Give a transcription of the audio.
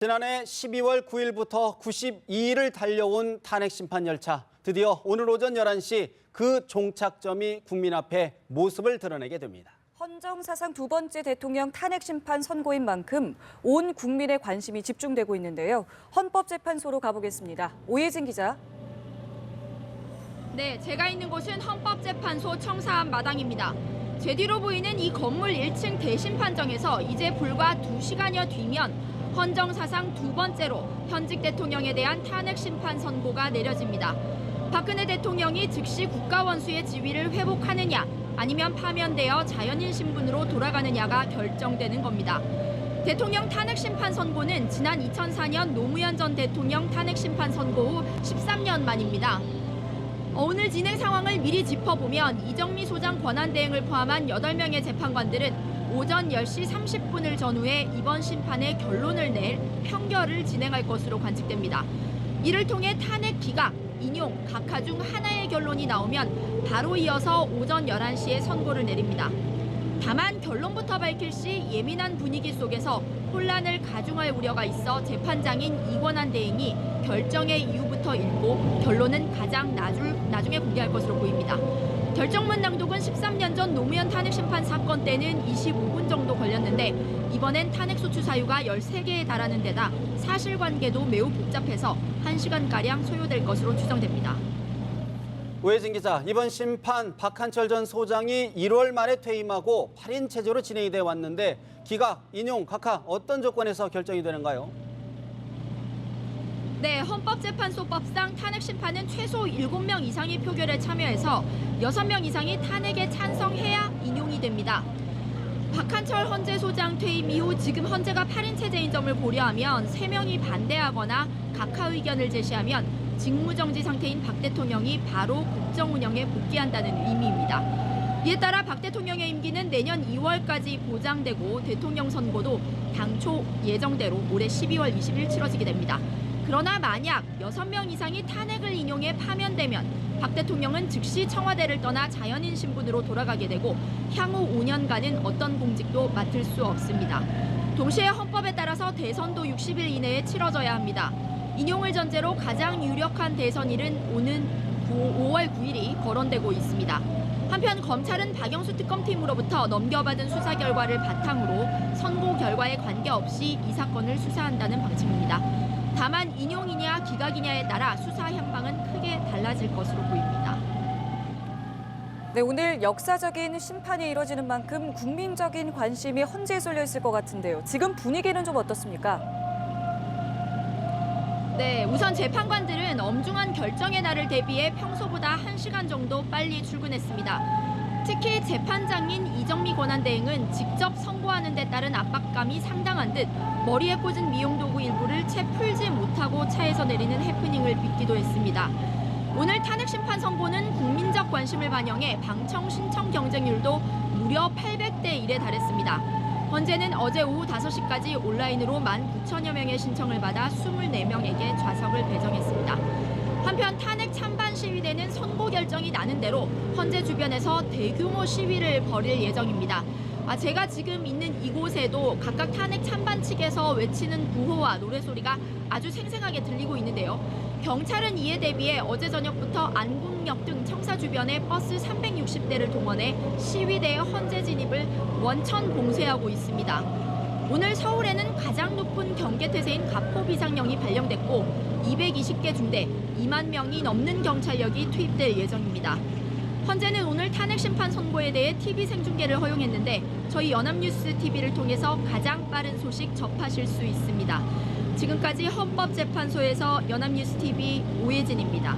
지난해 12월 9일부터 92일을 달려온 탄핵 심판 열차. 드디어 오늘 오전 11시 그 종착점이 국민 앞에 모습을 드러내게 됩니다. 헌정 사상 두 번째 대통령 탄핵 심판 선고인 만큼 온 국민의 관심이 집중되고 있는데요. 헌법재판소로 가보겠습니다. 오예진 기자. 네, 제가 있는 곳은 헌법재판소 청사 앞 마당입니다. 제 뒤로 보이는 이 건물 1층 대심판정에서 이제 불과 2시간여 뒤면 헌정 사상 두 번째로 현직 대통령에 대한 탄핵 심판 선고가 내려집니다. 박근혜 대통령이 즉시 국가원수의 지위를 회복하느냐 아니면 파면되어 자연인 신분으로 돌아가느냐가 결정되는 겁니다. 대통령 탄핵 심판 선고는 지난 2004년 노무현 전 대통령 탄핵 심판 선고 후 13년 만입니다. 오늘 진행 상황을 미리 짚어보면 이정미 소장 권한대행을 포함한 8명의 재판관들은 오전 10시 30분을 전후해 이번 심판의 결론을 낼 평결을 진행할 것으로 관측됩니다. 이를 통해 탄핵 기각, 인용, 각하 중 하나의 결론이 나오면 바로 이어서 오전 11시에 선고를 내립니다. 다만 결론부터 밝힐 시 예민한 분위기 속에서 혼란을 가중할 우려가 있어 재판장인 이권한 대행이 결정의 이유부터 읽고 결론은 가장 나중에 공개할 것으로 보입니다. 결정문 낭독은 13년 전 노무현 탄핵 심판 사건 때는 25분 정도 걸렸는데 이번엔 탄핵 소추 사유가 13개에 달하는 데다 사실관계도 매우 복잡해서 1시간가량 소요될 것으로 추정됩니다. 오혜진 기자, 이번 심판 박한철 전 소장이 1월 말에 퇴임하고 8인 체제로 진행이 돼 왔는데 기각, 인용, 각하 어떤 조건에서 결정이 되는가요? 네, 헌법재판소법상 탄핵 심판은 최소 7명 이상이 표결에 참여해서 6명 이상이 탄핵에 찬성해야 인용이 됩니다. 박한철 헌재 소장 퇴임 이후 지금 헌재가 8인 체제인 점을 고려하면 3명이 반대하거나 각하 의견을 제시하면 직무정지 상태인 박 대통령이 바로 국정 운영에 복귀한다는 의미입니다. 이에 따라 박 대통령의 임기는 내년 2월까지 보장되고 대통령 선고도 당초 예정대로 올해 12월 20일 치러지게 됩니다. 그러나 만약 6명 이상이 탄핵을 인용해 파면되면 박 대통령은 즉시 청와대를 떠나 자연인 신분으로 돌아가게 되고 향후 5년간은 어떤 공직도 맡을 수 없습니다. 동시에 헌법에 따라서 대선도 60일 이내에 치러져야 합니다. 인용을 전제로 가장 유력한 대선일은 오는 5월 9일이 거론되고 있습니다. 한편 검찰은 박영수 특검팀으로부터 넘겨받은 수사 결과를 바탕으로 선고 결과에 관계없이 이 사건을 수사한다는 방침입니다. 다만 인용이냐 기각이냐에 따라 수사 현방은 크게 달라질 것으로 보입니다. 네, 오늘 역사적인 심판이 이뤄지는 만큼 국민적인 관심이 헌재에 쏠려 있을 것 같은데요. 지금 분위기는 좀 어떻습니까? 네, 우선 재판관들은 엄중한 결정의 날을 대비해 평소보다 1시간 정도 빨리 출근했습니다. 특히 재판장인 이정미 권한대행은 직접 선고하는 데 따른 압박감이 상당한 듯 머리에 꽂은 미용도구 일부를 채 풀지 못하고 차에서 내리는 해프닝을 빚기도 했습니다. 오늘 탄핵 심판 선고는 국민적 관심을 반영해 방청 신청 경쟁률도 무려 800대 1에 달했습니다. 헌재는 어제 오후 5시까지 온라인으로 19,000여 명의 신청을 받아 24명에게 좌석을 배정했습니다. 한편 탄핵 찬반 시위대는 선고 결정이 나는 대로 헌재 주변에서 대규모 시위를 벌일 예정입니다. 제가 지금 있는 이곳에도 각각 탄핵 찬반 측에서 외치는 구호와 노래소리가 아주 생생하게 들리고 있는데요. 경찰은 이에 대비해 어제 저녁부터 안국역 등 청사 주변에 버스 360대를 동원해 시위대의 헌재 진입을 원천 봉쇄하고 있습니다. 오늘 서울에는 가장 높은 경계태세인 가포 비상령이 발령됐고 220개 중대 2만 명이 넘는 경찰력이 투입될 예정입니다. 헌재는 오늘 탄핵 심판 선고에 대해 TV 생중계를 허용했는데 저희 연합뉴스 TV를 통해서 가장 빠른 소식 접하실 수 있습니다. 지금까지 헌법재판소에서 연합뉴스 TV 오예진입니다.